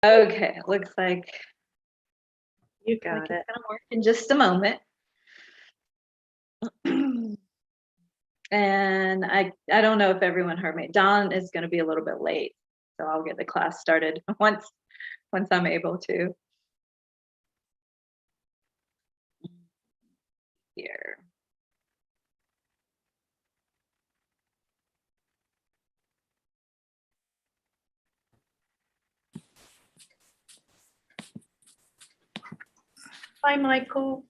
Okay, looks like You got it's it. gonna work in just a moment. And I don't know if everyone heard me. Dawn is going to be a little bit late, so I'll get the class started once I'm able to. Here. Bye, Michael.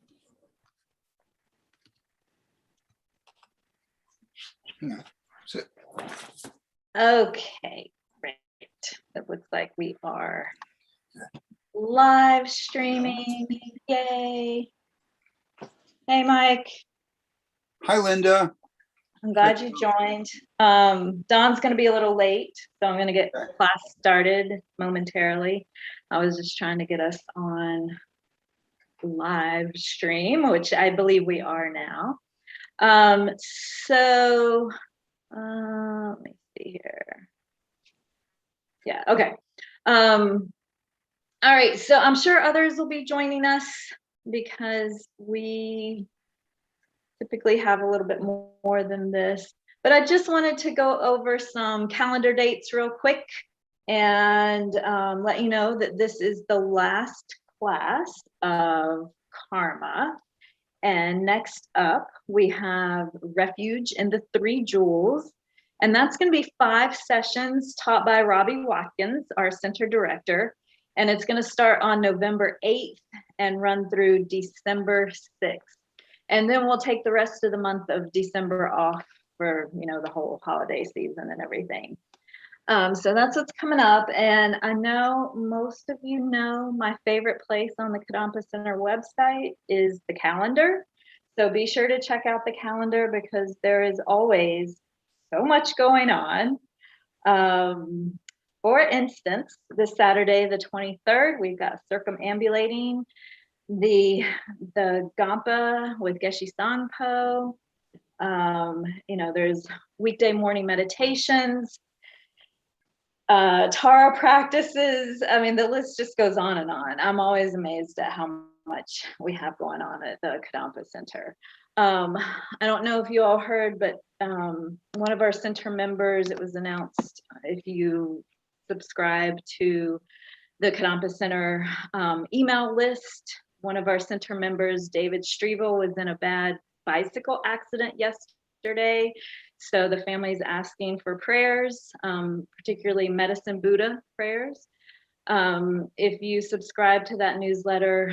Yeah, that's it. Okay, great. It looks like we are live streaming. Yay. Hey, Mike. Hi, Linda. I'm glad you joined. Dawn's going to be a little late, so I'm going to get class started momentarily. I was just trying to get us on live stream, which I believe we are now. So let me see here. Yeah, okay. All right, so I'm sure others will be joining us because we typically have a little bit more than this. But I just wanted to go over some calendar dates real quick and let you know that this is the last class of Karma. And next up, we have Refuge and the Three Jewels. And that's going to be 5 sessions taught by Robbie Watkins, our center director. And it's going to start on November 8th and run through December 6th. And then we'll take the rest of the month of December off for, you know, the whole holiday season and everything. So that's what's coming up. And I know most of you know my favorite place on the Kadampa Center website is the calendar. So be sure to check out the calendar because there is always so much going on. For instance, this Saturday, the 23rd, we've got circumambulating the Gampa with Geshe Sangpo. You know, there's weekday morning meditations, Tara practices. I mean, the list just goes on and on. I'm always amazed at how much we have going on at the Kadampa Center. I don't know if you all heard, but one of our center members, it was announced, if you subscribe to the Kadampa Center email list, one of our center members, David Strevel, was in a bad bicycle accident yesterday. So the family is asking for prayers, particularly Medicine Buddha prayers. If you subscribe to that newsletter,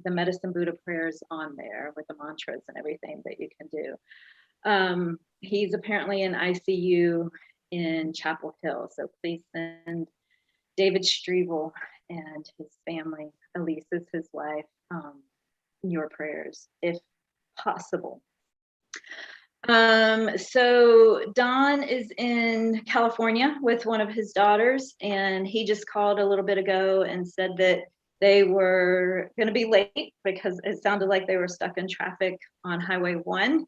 the Medicine Buddha prayers on there with the mantras and everything that you can do. He's apparently in ICU in Chapel Hill. So please send David Strevel and his family, Elise is his wife, your prayers if possible. So Don is in California with one of his daughters, and he just called a little bit ago and said that they were going to be late because it sounded like they were stuck in traffic on Highway 1.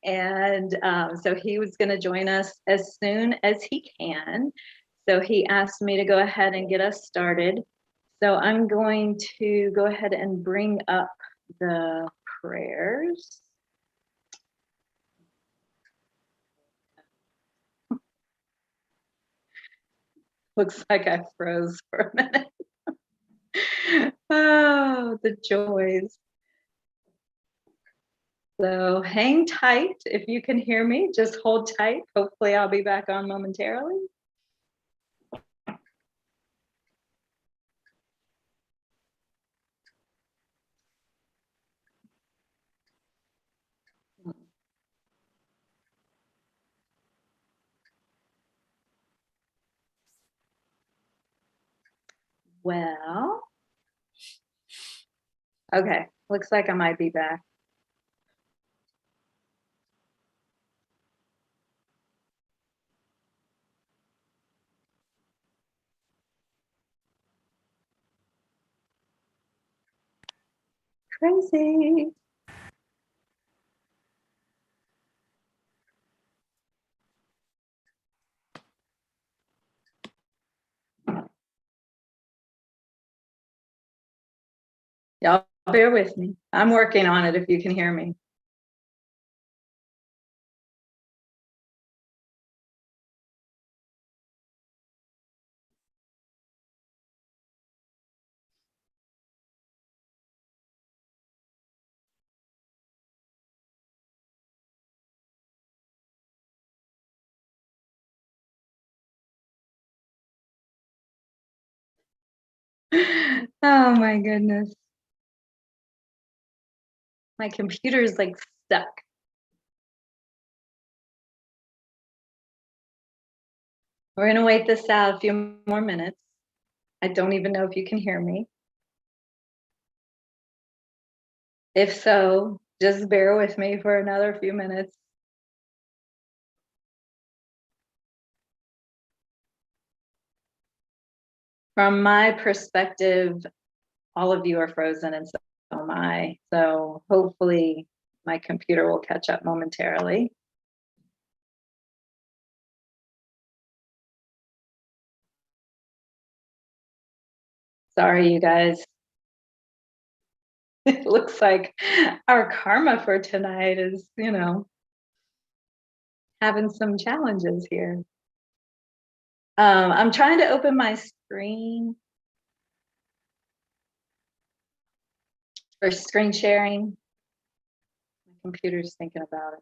And so he was going to join us as soon as he can. So he asked me to go ahead and get us started. So I'm going to go ahead and bring up the prayers. Looks like I froze for a minute. Oh, the joys. So hang tight if you can hear me. Just hold tight. Hopefully I'll be back on momentarily. Well, okay, looks like I might be back. Crazy. Y'all bear with me. I'm working on it if you can hear me. Oh my goodness. My computer's like stuck. We're gonna wait this out a few more minutes. I don't even know if you can hear me. If so, just bear with me for another few minutes. From my perspective, all of you are frozen and so am I. So hopefully my computer will catch up momentarily. Sorry, you guys. It looks like our karma for tonight is, having some challenges here. I'm trying to open my screen for screen sharing. My computer's thinking about it.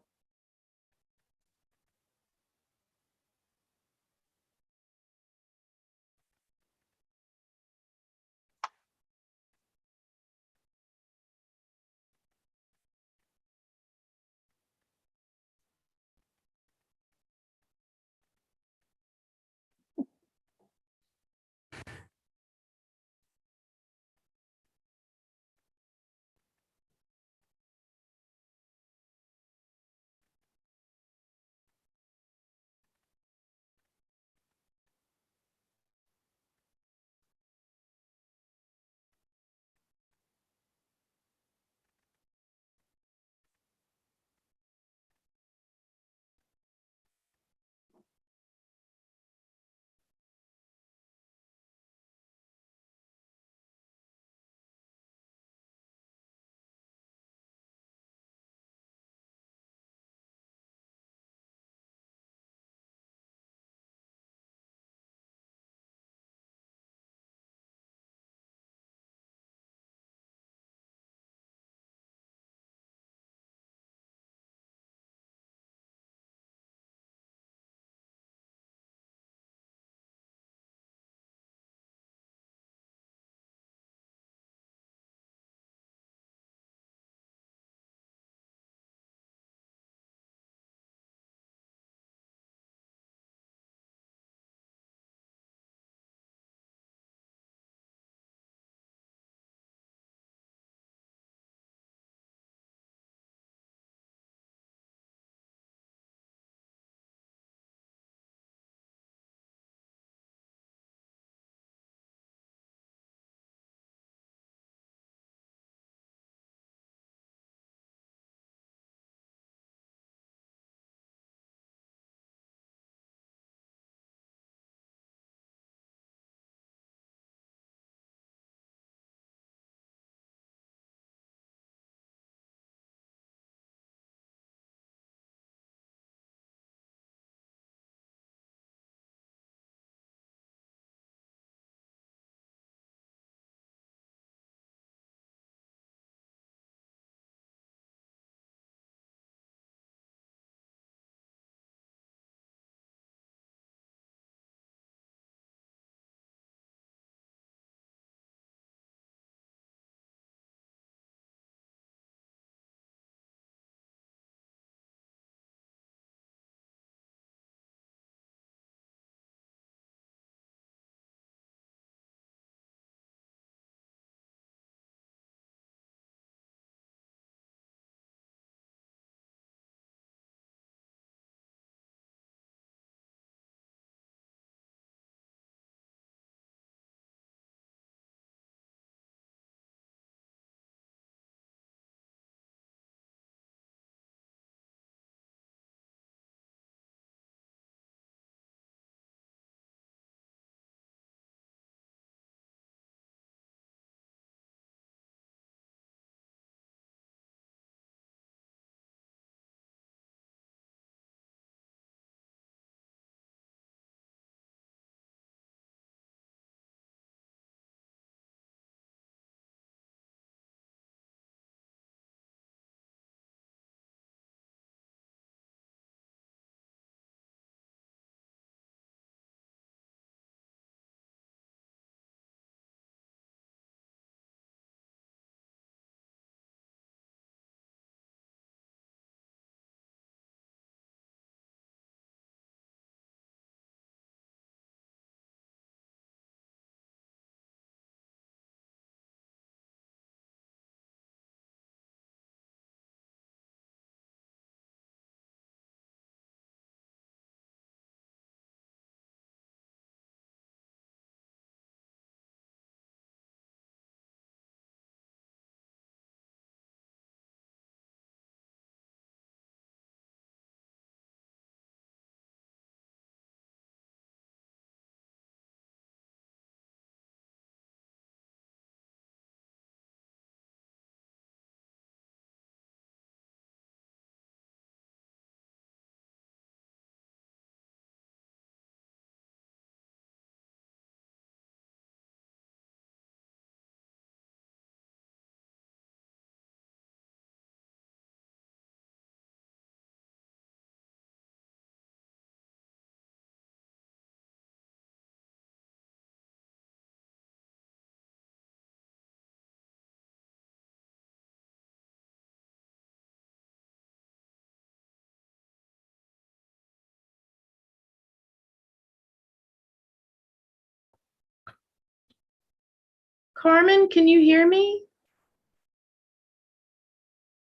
Carmen, can you hear me?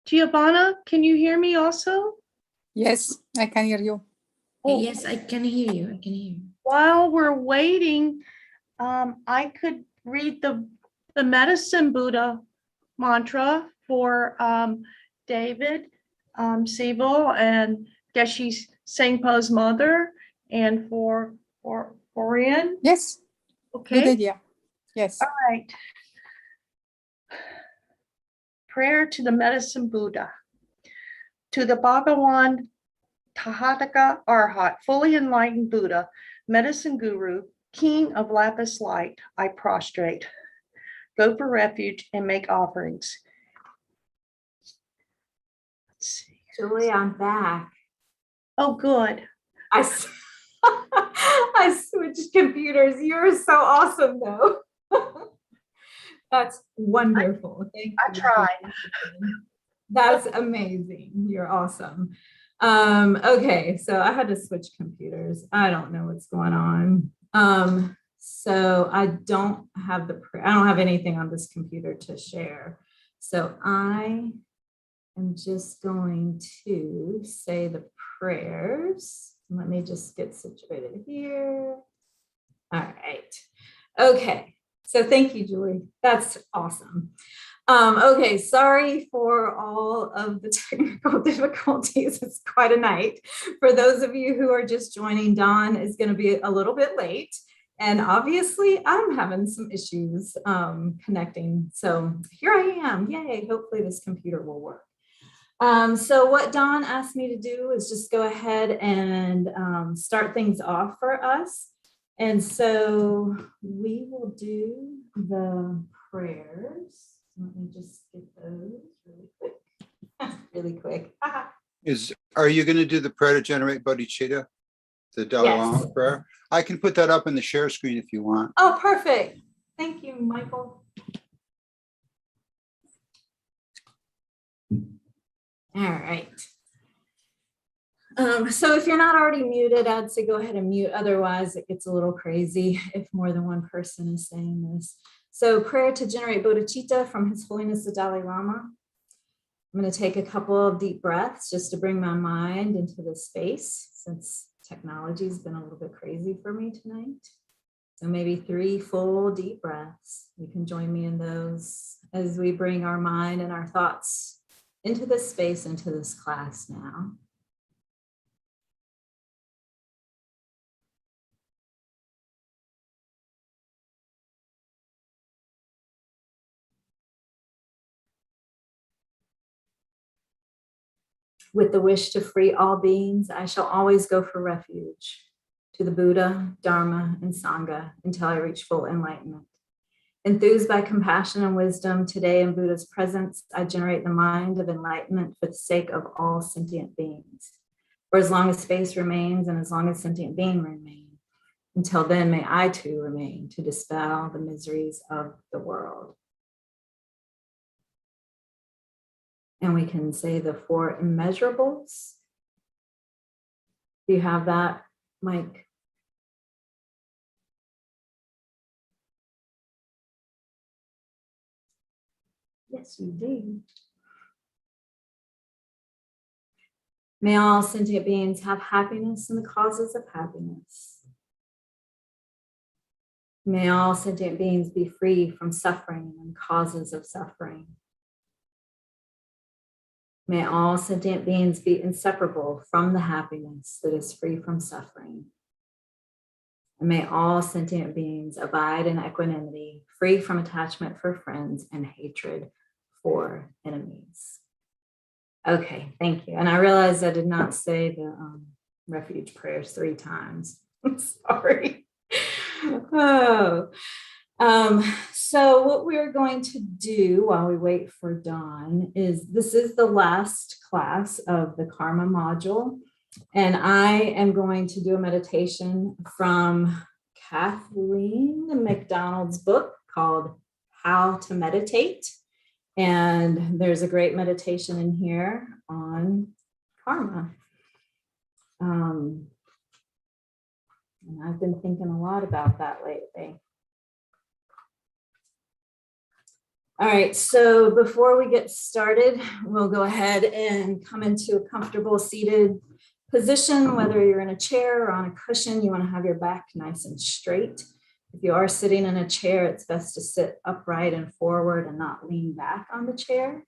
Giovanna, can you hear me also? Yes, I can hear you. Oh, Yes, I can hear you. I can hear you. while we're waiting, I could read the medicine Buddha mantra for David Siebel and Geshe Sengpo's mother and for Orion. Yes, Okay. good idea. Yes. All right. Prayer to the medicine Buddha. To the Bhagawan Tathagata Arhat, fully enlightened Buddha, medicine guru, king of lapis light, I prostrate. Go for refuge and make offerings. Let's see. Julie, I'm back. Oh, good. I switched computers. You're so awesome, though. That's wonderful. Thank you. I tried. That's amazing. You're awesome. Okay, so I had to switch computers. I don't know what's going on. So I don't have anything on this computer to share. So I am just going to say the prayers. Let me just get situated here. All right. Okay. So thank you, Julie. That's awesome. Okay, sorry for all of the technical difficulties. It's quite a night. For those of you who are just joining, Dawn is going to be a little bit late. And obviously, I'm having some issues connecting. So here I am. Yay, hopefully this computer will work. So what Dawn asked me to do is just go ahead and start things off for us. And so we will do the prayers. Let me just get those really quick. Really quick. Are you going to do the prayer to generate bodhicitta? The Dalai Yes. Lama prayer? I can put that up in the share screen if you want. Oh, perfect. Thank you, Michael. All right. So if you're not already muted, I'd say go ahead and mute. Otherwise, it gets a little crazy if more than one person is saying this. So prayer to generate bodhicitta from His Holiness the Dalai Lama. I'm going to take a couple of deep breaths just to bring my mind into this space since technology has been a little bit crazy for me tonight. So maybe 3 full deep breaths. You can join me in those as we bring our mind and our thoughts into this space, into this class now. With the wish to free all beings, I shall always go for refuge to the Buddha, Dharma, and Sangha until I reach full enlightenment. Enthused by compassion and wisdom, today in Buddha's presence, I generate the mind of enlightenment for the sake of all sentient beings. For as long as space remains and as long as sentient beings remain, until then may I too remain to dispel the miseries of the world. And we can say the 4 immeasurables. Do you have that, Mike? Yes, you do. May all sentient beings have happiness and the causes of happiness. May all sentient beings be free from suffering and causes of suffering. May all sentient beings be inseparable from the happiness that is free from suffering. And may all sentient beings abide in equanimity, free from attachment for friends and hatred for enemies. Okay, thank you. And I realized I did not say the refuge prayers 3 times. I'm sorry. Oh. So what we're going to do while we wait for Dawn is this is the last class of the Karma module. And I am going to do a meditation from Kathleen McDonald's book called How to Meditate. And there's a great meditation in here on karma. And I've been thinking a lot about that lately. All right, so before we get started, we'll go ahead and come into a comfortable seated position, whether you're in a chair or on a cushion. You want to have your back nice and straight. If you are sitting in a chair, it's best to sit upright and forward and not lean back on the chair.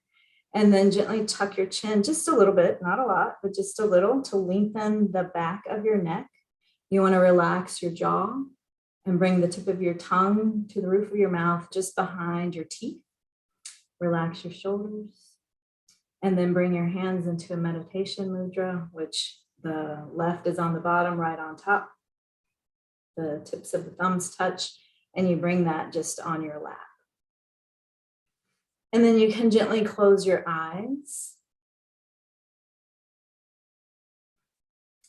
And then gently tuck your chin just a little bit, not a lot, but just a little, to lengthen the back of your neck. You want to relax your jaw and bring the tip of your tongue to the roof of your mouth, just behind your teeth. Relax your shoulders, and then bring your hands into a meditation mudra, which the left is on the bottom, right on top. The tips of the thumbs touch, and you bring that just on your lap. And then you can gently close your eyes.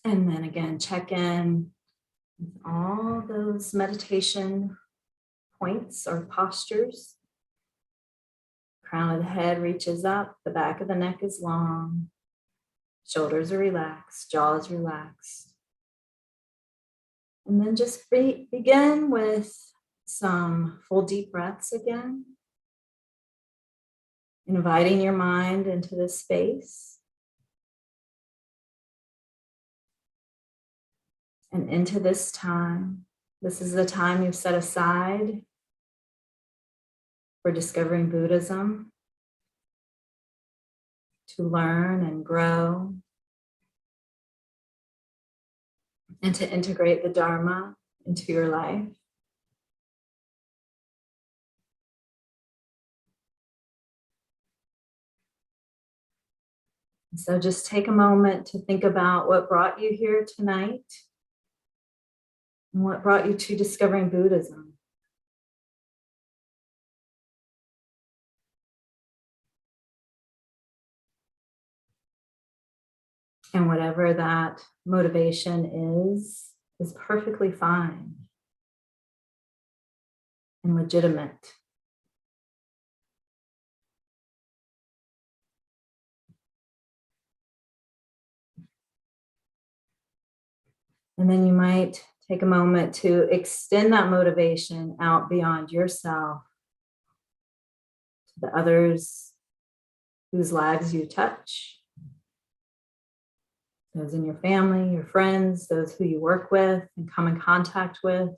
And then again, check in with all those meditation points or postures. Crown of the head reaches up, the back of the neck is long, shoulders are relaxed, jaw is relaxed. And then just begin with some full deep breaths again, inviting your mind into this space and into this time. This is the time you've set aside for discovering Buddhism, to learn and grow, and to integrate the Dharma into your life. So just take a moment to think about what brought you here tonight and what brought you to discovering Buddhism. And whatever that motivation is perfectly fine and legitimate. And then you might take a moment to extend that motivation out beyond yourself to the others whose lives you touch. Those in your family, your friends, those who you work with and come in contact with.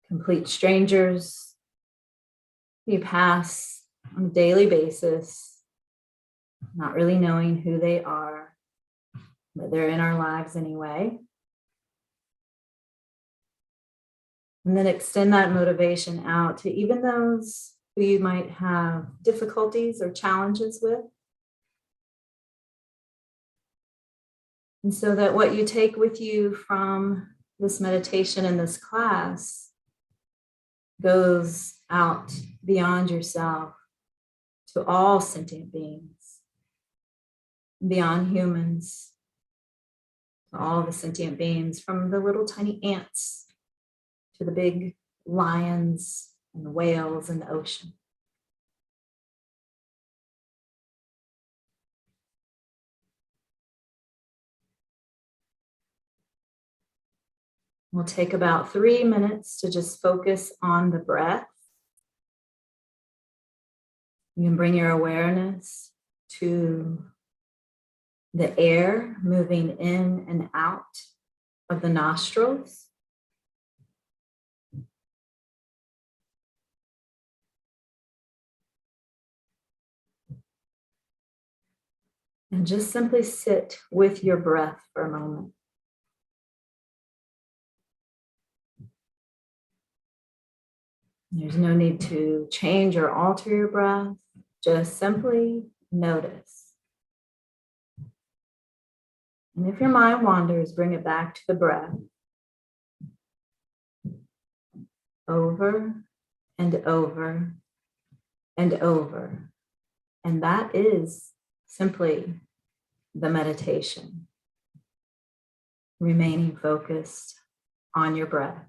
Complete strangers you pass on a daily basis, not really knowing who they are, but they're in our lives anyway. And then extend that motivation out to even those who you might have difficulties or challenges with. And so that what you take with you from this meditation and this class goes out beyond yourself to all sentient beings, beyond humans, to all the sentient beings, from the little tiny ants to the big lions and the whales in the ocean. We'll take about 3 minutes to just focus on the breath. You can bring your awareness to the air moving in and out of the nostrils. And just simply sit with your breath for a moment. There's no need to change or alter your breath. Just simply notice. And if your mind wanders, bring it back to the breath. Over and over and over. And that is simply the meditation. Remaining focused on your breath.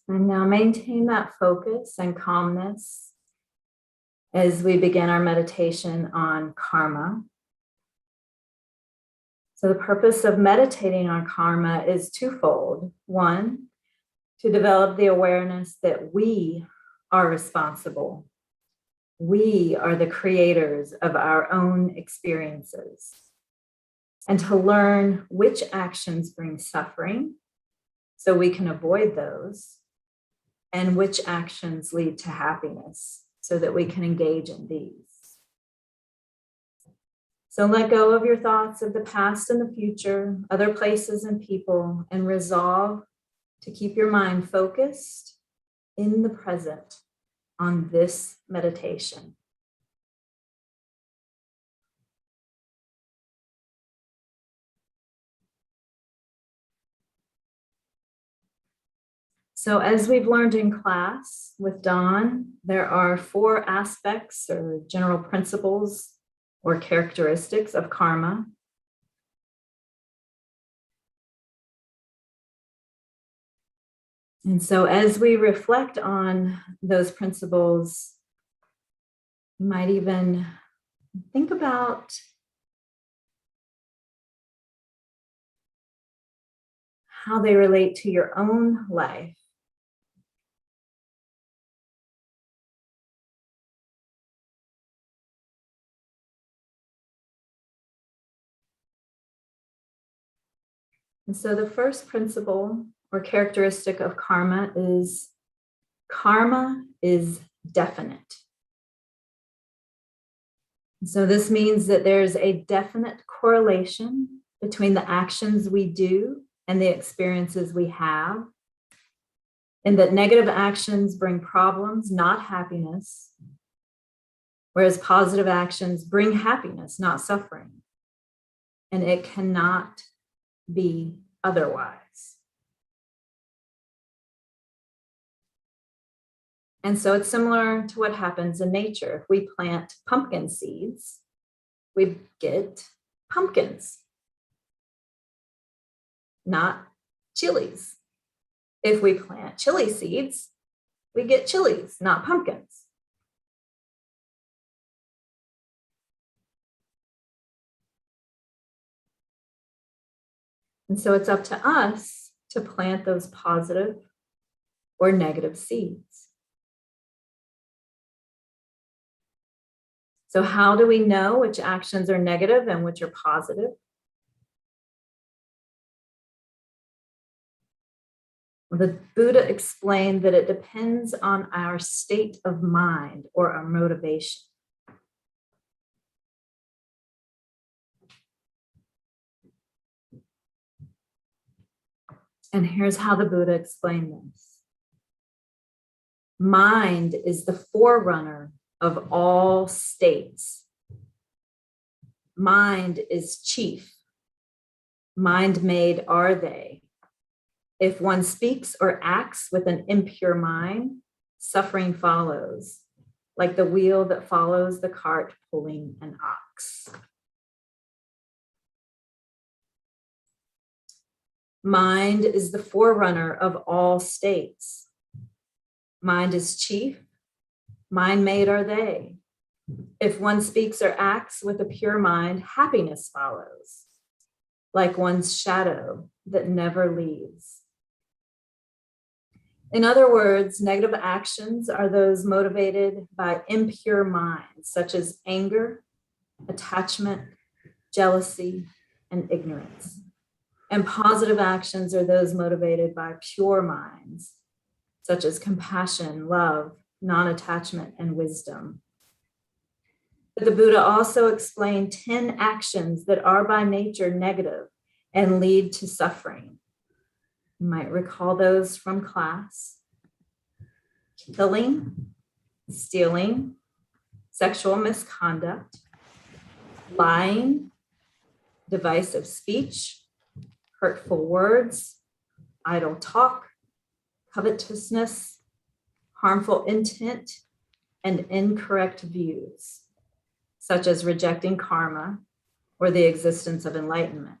And now maintain that focus and calmness as we begin our meditation on karma. So the purpose of meditating on karma is twofold. One, to develop the awareness that we are responsible. We are the creators of our own experiences. And to learn which actions bring suffering so we can avoid those, and which actions lead to happiness so that we can engage in these. So let go of your thoughts of the past and the future, other places and people, and resolve to keep your mind focused in the present on this meditation. So as we've learned in class with Dawn, there are 4 aspects or general principles or characteristics of karma. And so as we reflect on those principles, you might even think about how they relate to your own life. And so the first principle or characteristic of karma is definite. So this means that there's a definite correlation between the actions we do and the experiences we have, and that negative actions bring problems, not happiness, whereas positive actions bring happiness, not suffering. And it cannot be otherwise. And so it's similar to what happens in nature. If we plant pumpkin seeds, we get pumpkins, not chilies. If we plant chili seeds, we get chilies, not pumpkins. And so it's up to us to plant those positive or negative seeds. So how do we know which actions are negative and which are positive? Well, the Buddha explained that it depends on our state of mind or our motivation. And here's how the Buddha explained this. Mind is the forerunner of all states. Mind is chief. Mind made are they. If one speaks or acts with an impure mind, suffering follows, like the wheel that follows the cart pulling an ox. Mind is the forerunner of all states. Mind is chief. Mind made are they. If one speaks or acts with a pure mind, happiness follows, like one's shadow that never leaves. In other words, negative actions are those motivated by impure minds, such as anger, attachment, jealousy, and ignorance. And positive actions are those motivated by pure minds, such as compassion, love, non-attachment, and wisdom. But the Buddha also explained 10 actions that are by nature negative and lead to suffering. You might recall those from class. Killing, stealing, sexual misconduct, lying, divisive speech, hurtful words, idle talk, covetousness, harmful intent, and incorrect views, such as rejecting karma or the existence of enlightenment.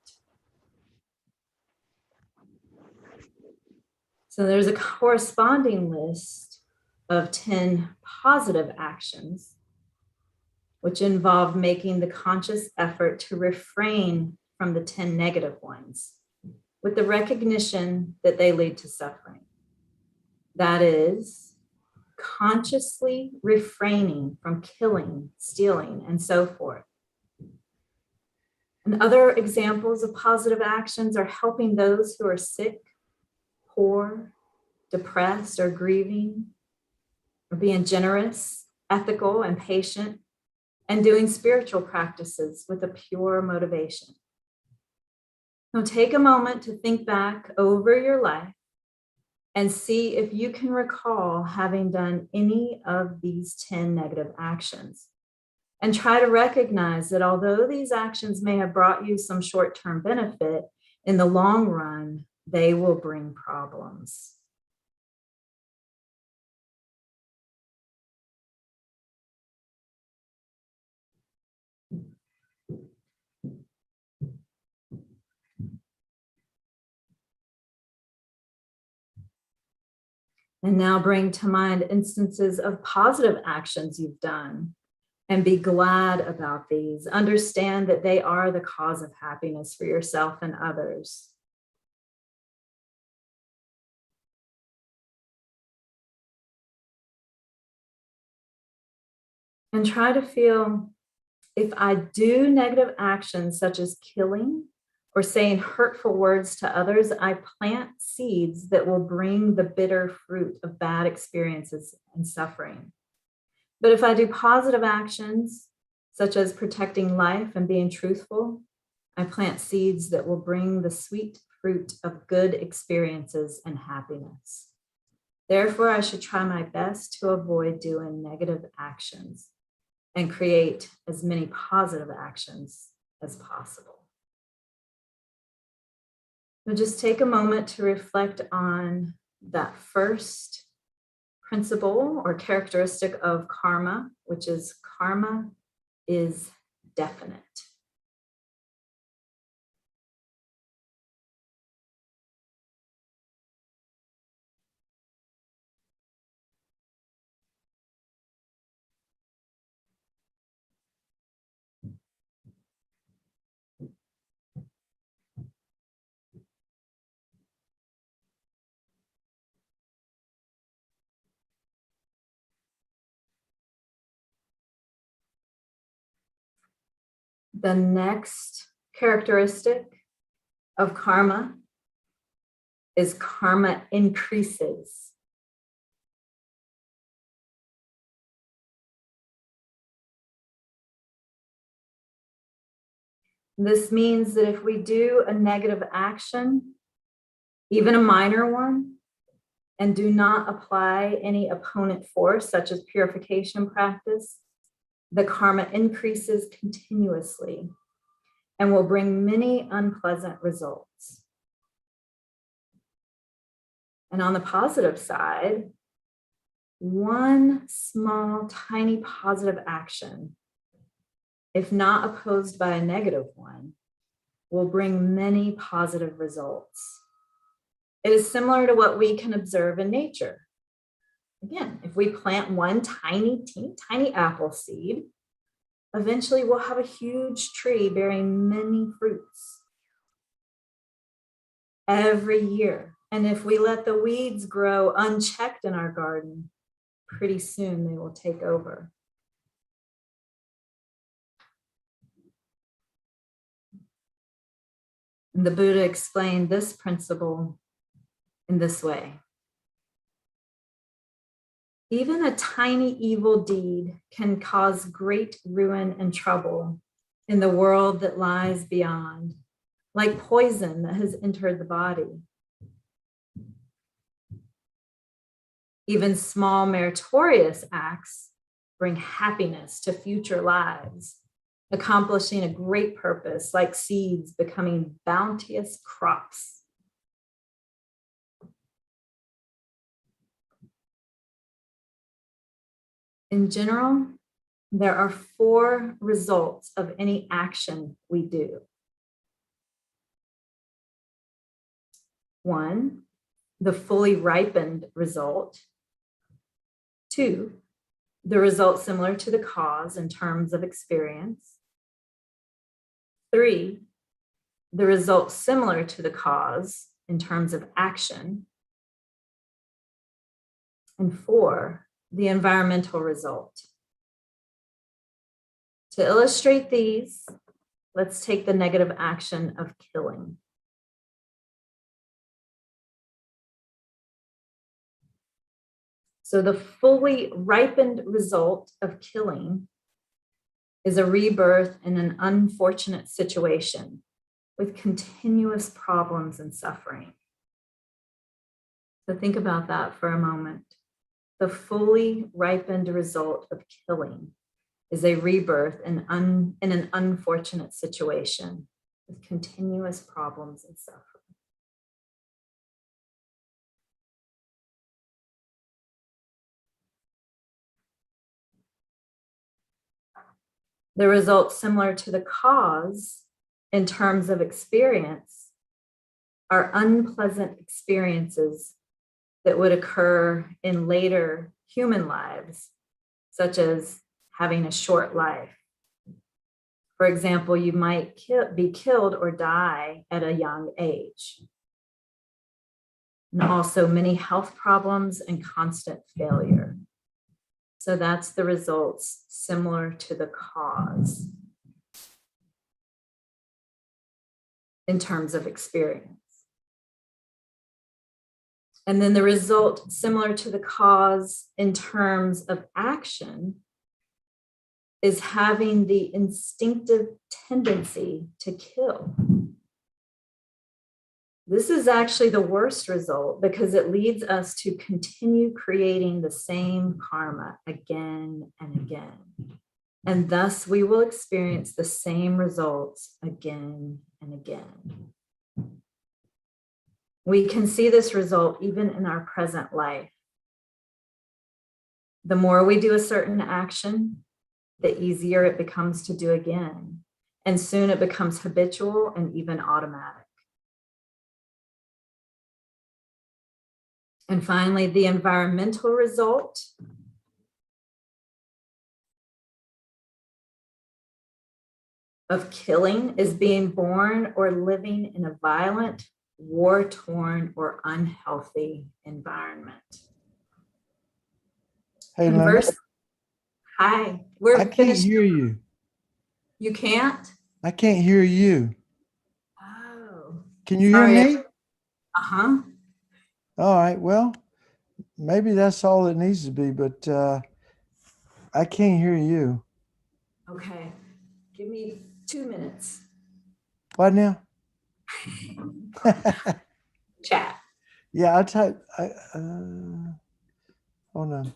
So there's a corresponding list of 10 positive actions, which involve making the conscious effort to refrain from the 10 negative ones, with the recognition that they lead to suffering. That is, consciously refraining from killing, stealing, and so forth. And other examples of positive actions are helping those who are sick, poor, depressed, or grieving, or being generous, ethical, and patient, and doing spiritual practices with a pure motivation. Now take a moment to think back over your life and see if you can recall having done any of these 10 negative actions. And try to recognize that although these actions may have brought you some short-term benefit, in the long run, they will bring problems. And now bring to mind instances of positive actions you've done and be glad about these. Understand that they are the cause of happiness for yourself and others. And try to feel, if I do negative actions such as killing or saying hurtful words to others, I plant seeds that will bring the bitter fruit of bad experiences and suffering. But if I do positive actions, such as protecting life and being truthful, I plant seeds that will bring the sweet fruit of good experiences and happiness. Therefore, I should try my best to avoid doing negative actions and create as many positive actions as possible. So just take a moment to reflect on that first principle or characteristic of karma, which is karma is definite. The next characteristic of karma is karma increases. This means that if we do a negative action, even a minor one, and do not apply any opponent force, such as purification practice, the karma increases continuously and will bring many unpleasant results. And on the positive side, one small, tiny positive action, if not opposed by a negative one, will bring many positive results. It is similar to what we can observe in nature. Again, if we plant one tiny, teeny, tiny apple seed, eventually we'll have a huge tree bearing many fruits every year. And if we let the weeds grow unchecked in our garden, pretty soon they will take over. And the Buddha explained this principle in this way. Even a tiny evil deed can cause great ruin and trouble in the world that lies beyond, like poison that has entered the body. Even small meritorious acts bring happiness to future lives, accomplishing a great purpose, like seeds becoming bounteous crops. In general, there are 4 results of any action we do. 1, the fully ripened result. 2, the result similar to the cause in terms of experience. 3, the result similar to the cause in terms of action. And 4, the environmental result. To illustrate these, let's take the negative action of killing. So the fully ripened result of killing is a rebirth in an unfortunate situation with continuous problems and suffering. So think about that for a moment. The fully ripened result of killing is a rebirth in an unfortunate situation with continuous problems and suffering. The results similar to the cause in terms of experience are unpleasant experiences that would occur in later human lives, such as having a short life. For example, you might be killed or die at a young age. And also many health problems and constant failure. So that's the results similar to the cause in terms of experience. And then the result similar to the cause in terms of action is having the instinctive tendency to kill. This is actually the worst result because it leads us to continue creating the same karma again and again. And thus we will experience the same results again and again. We can see this result even in our present life. The more we do a certain action, the easier it becomes to do again. And soon it becomes habitual and even automatic. And finally, the environmental result of killing is being born or living in a violent, war-torn, or unhealthy environment. Hey, Lama, Conversely, hi, we're I can't finished. hear you. You can't? I can't hear you. Oh, Can you sorry. hear me? Uh-huh. All right. Well, maybe that's all it needs to be, but I can't hear you. Okay. Give me 2 minutes. What now? Chat. Yeah, hold on.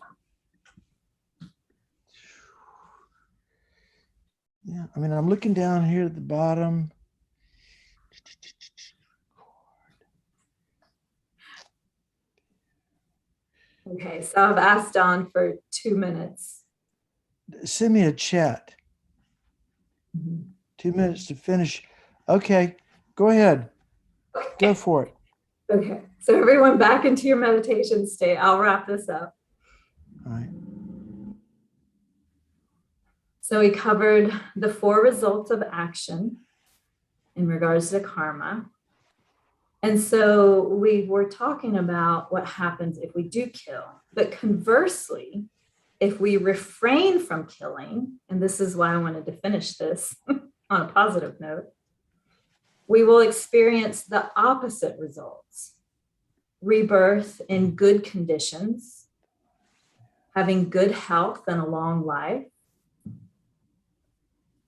Yeah, I mean, I'm looking down here at the bottom. Okay, so I've asked Don for 2 minutes. Send me a chat. 2 minutes to finish. Okay, go ahead. Go for it. Okay, so everyone back into your meditation state. I'll wrap this up. All right. So we covered the 4 results of action in regards to karma. And so we were talking about what happens if we do kill. But conversely, if we refrain from killing, and this is why I wanted to finish this on a positive note, we will experience the opposite results. Rebirth in good conditions, having good health and a long life,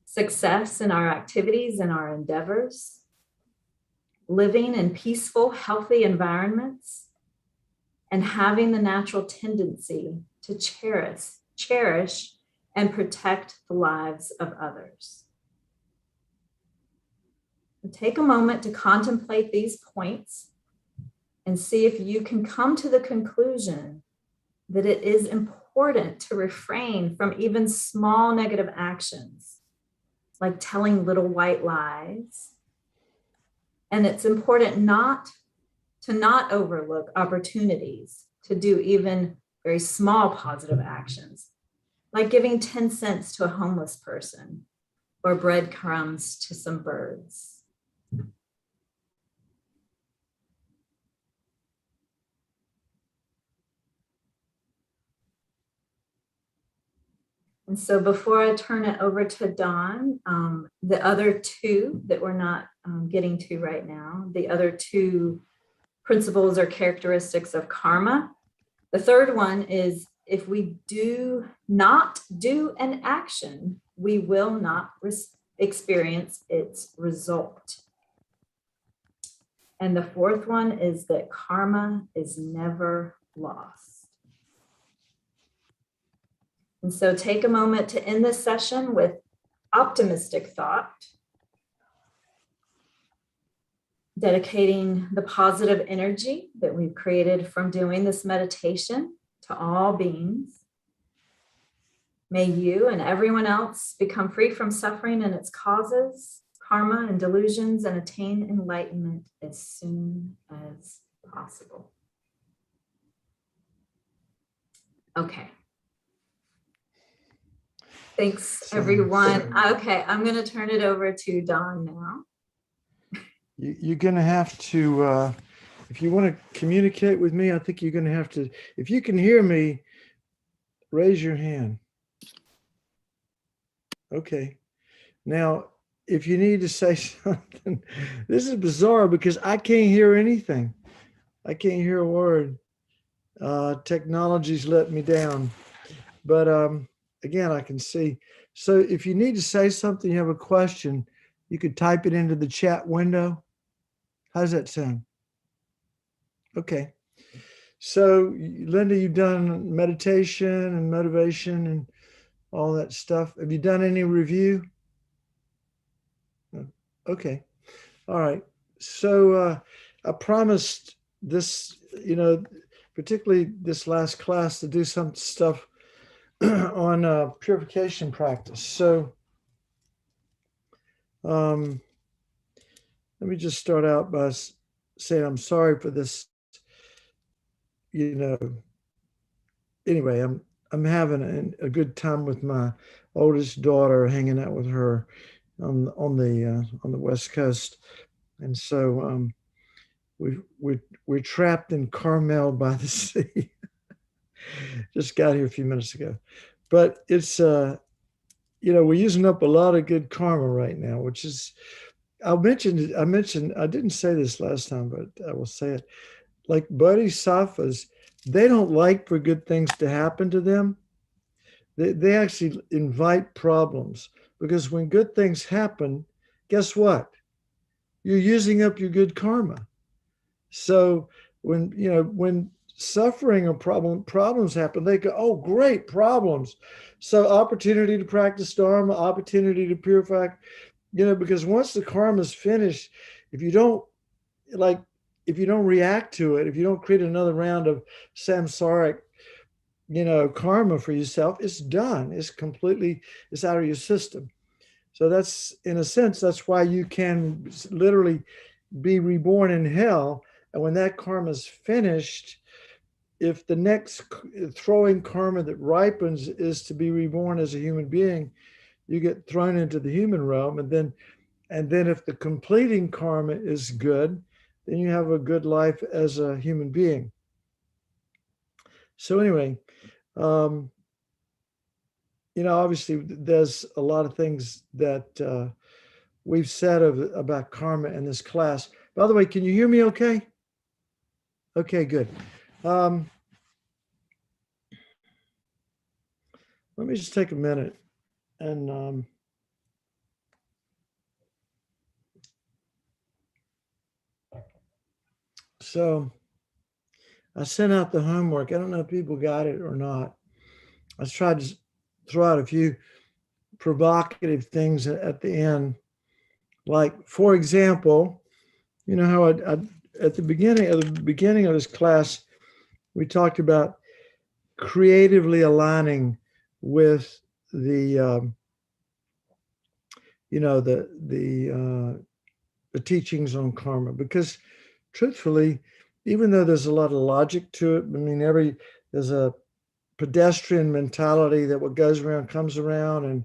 success in our activities and our endeavors, living in peaceful, healthy environments, and having the natural tendency to cherish and protect the lives of others. Take a moment to contemplate these points and see if you can come to the conclusion that it is important to refrain from even small negative actions, like telling little white lies. And it's important not to not overlook opportunities to do even very small positive actions, like giving 10 cents to a homeless person or breadcrumbs to some birds. And so before I turn it over to Dawn, the other two that we're not getting to right now, the other two principles or characteristics of karma. The third one is if we do not do an action, we will not experience its result. And the fourth one is that karma is never lost. And so take a moment to end this session with optimistic thought, dedicating the positive energy that we've created from doing this meditation to all beings. May you and everyone else become free from suffering and its causes, karma and delusions, and attain enlightenment as soon as possible. Okay. Thanks, everyone. Okay, I'm going to turn it over to Dawn now. You're going to have to, if you want to communicate with me, I think you're going to have to, if you can hear me, raise your hand. Okay. Now, if you need to say something, this is bizarre because I can't hear anything. I can't hear a word. Technology's let me down. But again, I can see. So if you need to say something, you have a question, you could type it into the chat window. How's that sound? Okay. So Linda, you've done meditation and motivation and all that stuff. Have you done any review? Okay. All right. So I promised this, particularly this last class, to do some stuff on purification practice. So let me just start out by saying I'm sorry for this. Anyway, I'm having a good time with my oldest daughter, hanging out with her on the West Coast, and so we're trapped in Carmel by the sea. Just got here a few minutes ago, but it's we're using up a lot of good karma right now, which is I mentioned I didn't say this last time, but I will say it. Like bodhisattvas, they don't like for good things to happen to them. They actually invite problems, because when good things happen, guess what? You're using up your good karma. So when suffering or problems happen, they go, oh, great, problems. So opportunity to practice dharma, opportunity to purify, because once the karma is finished, if you don't react to it, if you don't create another round of samsaric, karma for yourself, it's done. It's out of your system. So that's, in a sense, that's why you can literally be reborn in hell. And when that karma is finished, if the next throwing karma that ripens is to be reborn as a human being, you get thrown into the human realm. And then if the completing karma is good, then you have a good life as a human being. So anyway, obviously there's a lot of things that we've said about karma in this class. By the way, can you hear me okay? Okay, good. Let me just take a minute and so I sent out the homework. I don't know if people got it or not. I tried to throw out a few provocative things at the end. Like, for example, how at the beginning of this class, we talked about creatively aligning with the teachings on karma, because truthfully, even though there's a lot of logic to it, I mean, there's a pedestrian mentality that what goes around comes around, and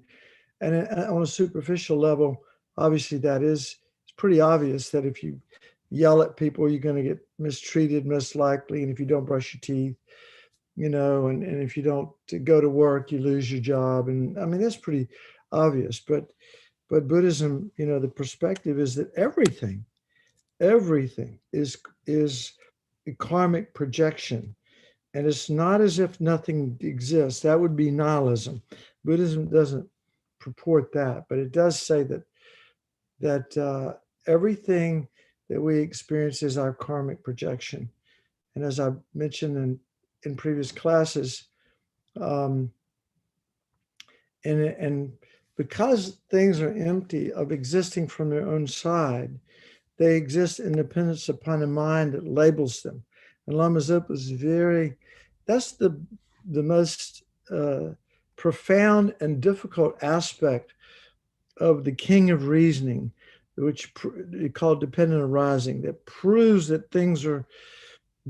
on a superficial level, obviously it's pretty obvious that if you yell at people, you're going to get mistreated most likely, and if you don't brush your teeth, and if you don't go to work, you lose your job, and I mean that's pretty obvious. But Buddhism, the perspective is that everything is a karmic projection. And it's not as if nothing exists. That would be nihilism. Buddhism doesn't purport that, but it does say that everything that we experience is our karmic projection. And as I mentioned in previous classes, and because things are empty of existing from their own side, they exist in dependence upon a mind that labels them. And Lama Zopa is that's the most profound and difficult aspect of the king of reasoning, which they call dependent arising, that proves that things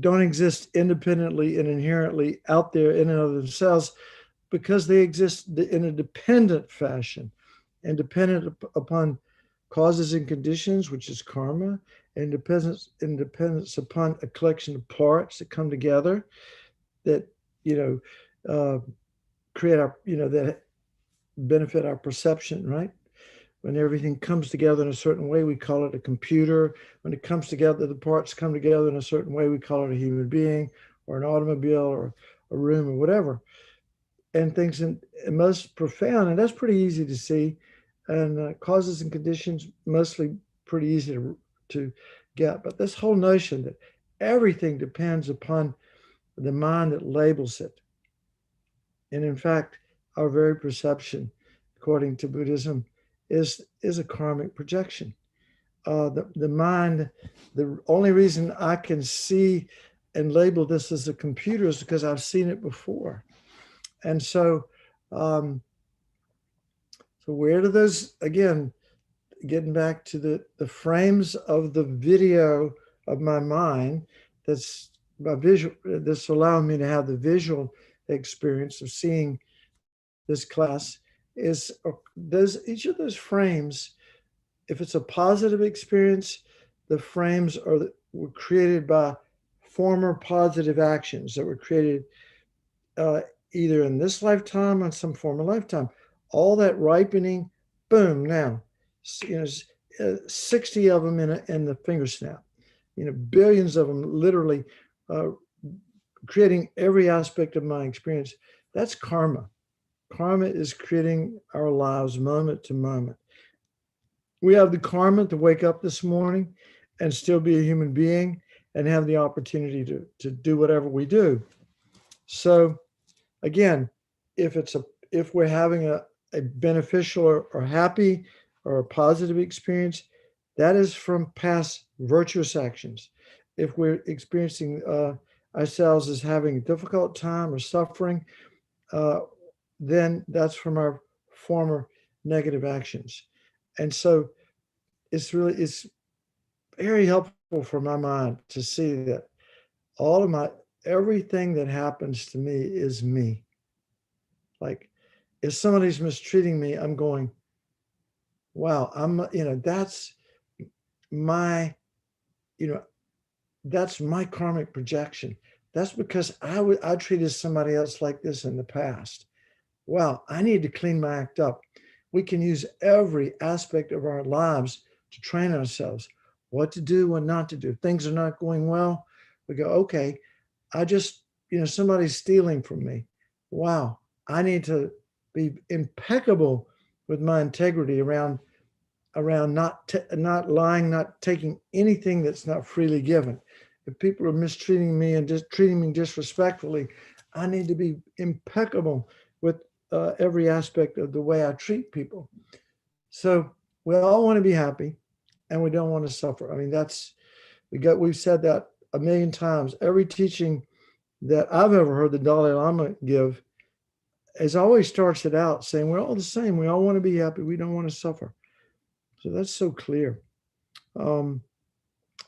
don't exist independently and inherently out there in and of themselves, because they exist in a dependent fashion and dependent upon causes and conditions, which is karma, and dependence upon a collection of parts that come together that create our that benefit our perception, right? When everything comes together in a certain way, we call it a computer. When it comes together, the parts come together in a certain way, we call it a human being or an automobile or a room or whatever. And things in most profound, and that's pretty easy to see. And causes and conditions, mostly pretty easy to get. But this whole notion that everything depends upon the mind that labels it. And in fact, our very perception, according to Buddhism, is a karmic projection. The mind, the only reason I can see and label this as a computer is because I've seen it before. And so, so where do those, again, getting back to the frames of the video of my mind, that's my visual, that's allowing me to have the visual experience of seeing this class, is each of those frames, if it's a positive experience, the frames were created by former positive actions that were created either in this lifetime or some former lifetime. All that ripening, boom, now, 60 of them in the finger snap, billions of them literally creating every aspect of my experience. That's karma. Karma is creating our lives moment to moment. We have the karma to wake up this morning and still be a human being and have the opportunity to do whatever we do. So again, if we're having a beneficial or happy or a positive experience, that is from past virtuous actions. If we're experiencing ourselves as having a difficult time or suffering, then that's from our former negative actions. And so it's very helpful for my mind to see that everything that happens to me is me. Like if somebody's mistreating me, I'm going, wow, that's my, that's my karmic projection. That's because I treated somebody else like this in the past. Wow, I need to clean my act up. We can use every aspect of our lives to train ourselves, what to do, what not to do. If things are not going well, we go, okay, somebody's stealing from me. Wow, I need to be impeccable with my integrity around not lying, not taking anything that's not freely given. If people are mistreating me and just treating me disrespectfully, I need to be impeccable with every aspect of the way I treat people. So we all want to be happy and we don't want to suffer. I mean, we've said that a million times. Every teaching that I've ever heard the Dalai Lama give always starts it out saying, we're all the same. We all want to be happy. We don't want to suffer. So that's so clear.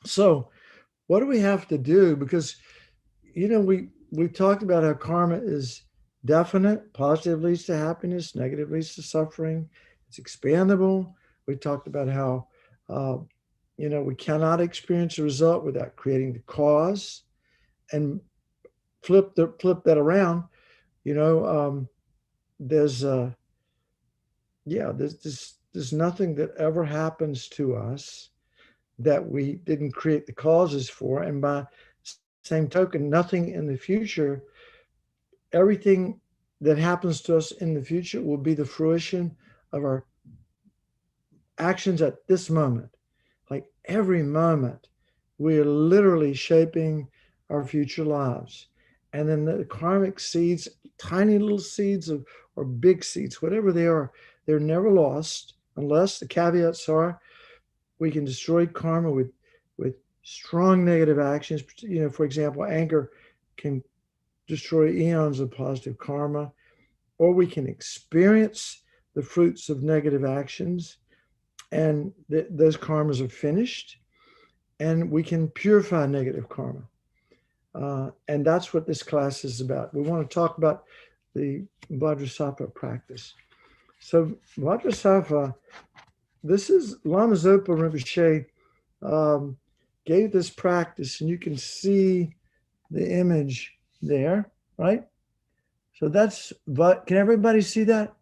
So what do we have to do? Because, you know, we talked about how karma is definite, positive leads to happiness, negative leads to suffering. It's expandable. We talked about how, you know, we cannot experience a result without creating the cause, and flip that around. You know, there's nothing that ever happens to us that we didn't create the causes for. And by same token, nothing in the future, everything that happens to us in the future will be the fruition of our actions at this moment. Like every moment, we are literally shaping our future lives. And then the karmic seeds, tiny little seeds or big seeds, whatever they are, they're never lost, unless the caveats are we can destroy karma with strong negative actions. You know, for example, anger can destroy eons of positive karma, or we can experience the fruits of negative actions, and those karmas are finished, and we can purify negative karma. And that's what this class is about. We want to talk about the Vladrasapa practice. So Vladrasapa, this is Lama Zopa Rinpoche gave this practice, and you can see the image there, right? So that's, but can everybody see that?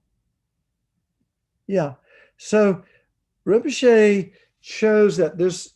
Yeah. So Rinpoche shows that there's